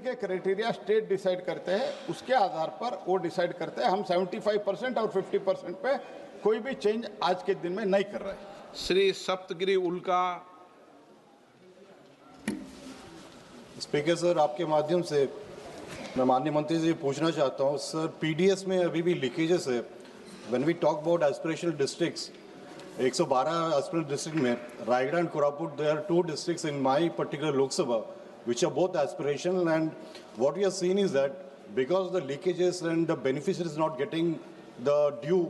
के criteria state decide करते हैं, उसके आधार पर वो डिसाइड करते हैं। हम 75% और 50% पे कोई भी चेंज आज के दिन में नहीं कर रहे हैं। श्री सप्तगिरी उल्का। स्पीकर सर, आपके माध्यम से मैं माननीय मंत्री जी पूछना चाहता हूँ सर, पीडीएस में अभी भी लीकेजेस है। When we talk about aspirational districts, 112 aspirational district में Raigarh and Koraput, there are 2 districts in my particular Lok Sabha which are both aspirational, and what we have seen is that because the leakages and the beneficiaries is not getting the due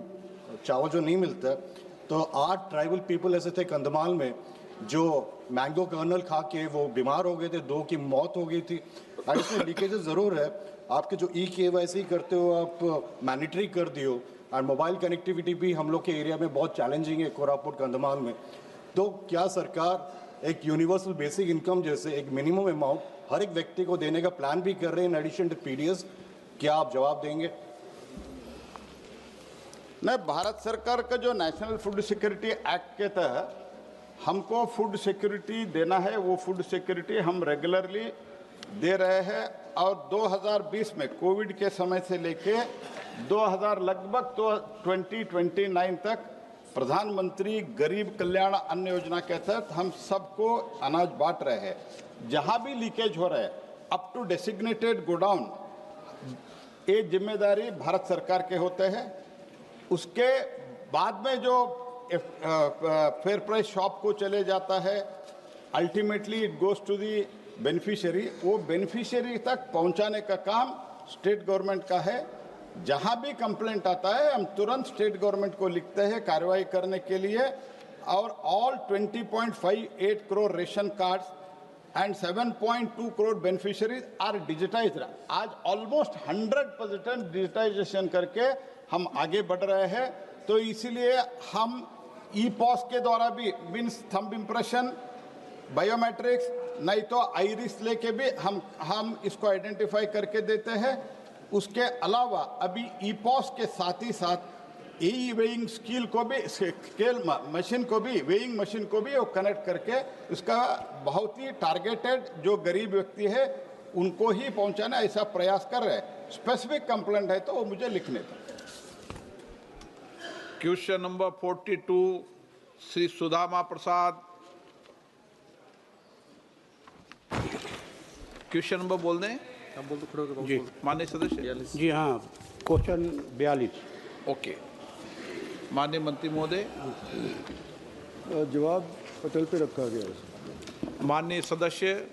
चावल जो नहीं मिलता है, तो 8 tribal people ऐसे थे कंधमाल में जो मैंगो कर्नल खा के वो बीमार हो गए थे, 2 की मौत हो गई थी। और इसमें लीकेजेस ज़रूर है। आपके जो KYC करते हो आप मैंडेटरी कर दियो, और मोबाइल कनेक्टिविटी भी हम लोग के एरिया में बहुत चैलेंजिंग है कोरापुट कंधमाल में। तो क्या सरकार एक यूनिवर्सल बेसिक इनकम जैसे एक मिनिमम अमाउंट हर एक व्यक्ति को देने का प्लान भी कर रहे हैं इन एडिशन टू पीडीएस? क्या आप जवाब देंगे? नहीं, भारत सरकार का जो नेशनल फूड सिक्योरिटी एक्ट के तहत हमको फूड सिक्योरिटी देना है, वो फूड सिक्योरिटी हम रेगुलरली दे रहे हैं। और 2020 में कोविड के समय से लेके 2000 लगभग तो 2029 तक प्रधानमंत्री गरीब कल्याण अन्न योजना के तहत हम सबको अनाज बांट रहे हैं। जहां भी लीकेज हो रहा है अप टू डेसिग्नेटेड गोडाउन, ये जिम्मेदारी भारत सरकार के होते हैं। उसके बाद में जो फेयर प्राइस शॉप को चले जाता है, ultimately it goes to the beneficiary. वो बेनिफिशियरी तक पहुंचाने का काम स्टेट गवर्नमेंट का है। जहां भी कंप्लेंट आता है हम तुरंत स्टेट गवर्नमेंट को लिखते हैं कार्रवाई करने के लिए। और all 20.58 crore ration cards and 7.2 crore beneficiaries are digitised. आज ऑलमोस्ट 100% डिजिटाइजेशन करके हम आगे बढ़ रहे हैं। तो इसीलिए हम ई-पॉस के द्वारा भी मीन्स थंब इम्प्रेशन, बायोमेट्रिक्स, नहीं तो आइरिस लेके भी हम इसको आइडेंटिफाई करके देते हैं। उसके अलावा अभी ई-पॉस के साथ ही साथ ई वेइंग स्केल को भी, स्केल मशीन को भी, वेइंग मशीन को भी वो कनेक्ट करके उसका बहुत ही टारगेटेड जो गरीब व्यक्ति है उनको ही पहुंचाना ऐसा प्रयास कर रहे हैं। स्पेसिफिक कंप्लेंट है तो वो मुझे लिखने दो। Question number 42 Shri Sudama Prasad. Question number बोल दें? जी माननीय सदस्य। जी हाँ, क्वेश्चन 42। ओके, माननीय मंत्री महोदय। जवाब पटल पे रखा गया है। माननीय सदस्य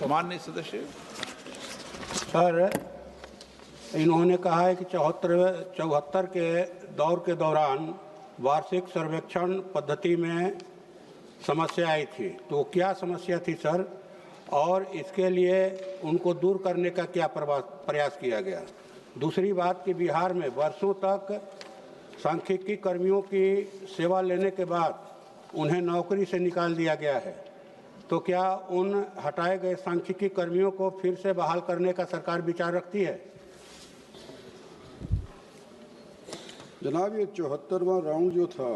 माननीय सदस्य। सर, इन्होंने कहा है कि 74 के दौर के दौरान वार्षिक सर्वेक्षण पद्धति में समस्या आई थी। तो क्या समस्या थी सर, और इसके लिए उनको दूर करने का क्या प्रयास किया गया? दूसरी बात कि बिहार में वर्षों तक सांख्यिकी कर्मियों की सेवा लेने के बाद उन्हें नौकरी से निकाल दिया गया है। तो क्या उन हटाए गए सांख्यिकी कर्मियों को फिर से बहाल करने का सरकार विचार रखती है? जनाब, ये 74वां राउंड जो था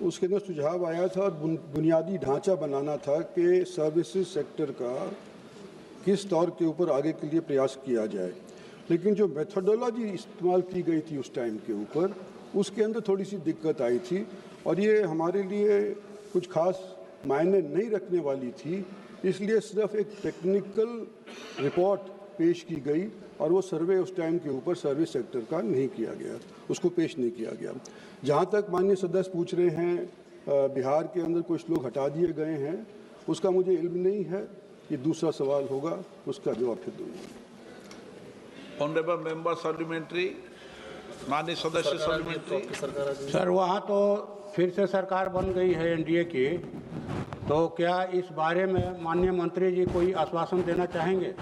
उसके अंदर सुझाव आया था और बुनियादी ढांचा बनाना था कि सर्विसेज सेक्टर का किस तौर के ऊपर आगे के लिए प्रयास किया जाए। लेकिन जो मेथोडोलॉजी इस्तेमाल की गई थी उस टाइम के ऊपर, उसके अंदर थोड़ी सी दिक्कत आई थी और ये हमारे लिए कुछ खास मायने नहीं रखने वाली थी। इसलिए सिर्फ एक टेक्निकल रिपोर्ट पेश की गई और वो सर्वे उस टाइम के ऊपर सर्विस सेक्टर का नहीं किया गया, उसको पेश नहीं किया गया। जहाँ तक माननीय सदस्य पूछ रहे हैं बिहार के अंदर कुछ लोग हटा दिए गए हैं, उसका मुझे इल्म नहीं है। ये दूसरा सवाल होगा, उसका जवाब फिर दूंगा। Honourable member supplementary. माननीय सदस्य सप्लीमेंट्री। सर, वहाँ तो फिर से सरकार बन गई है एनडीए की, तो क्या इस बारे में माननीय मंत्री जी कोई आश्वासन देना चाहेंगे?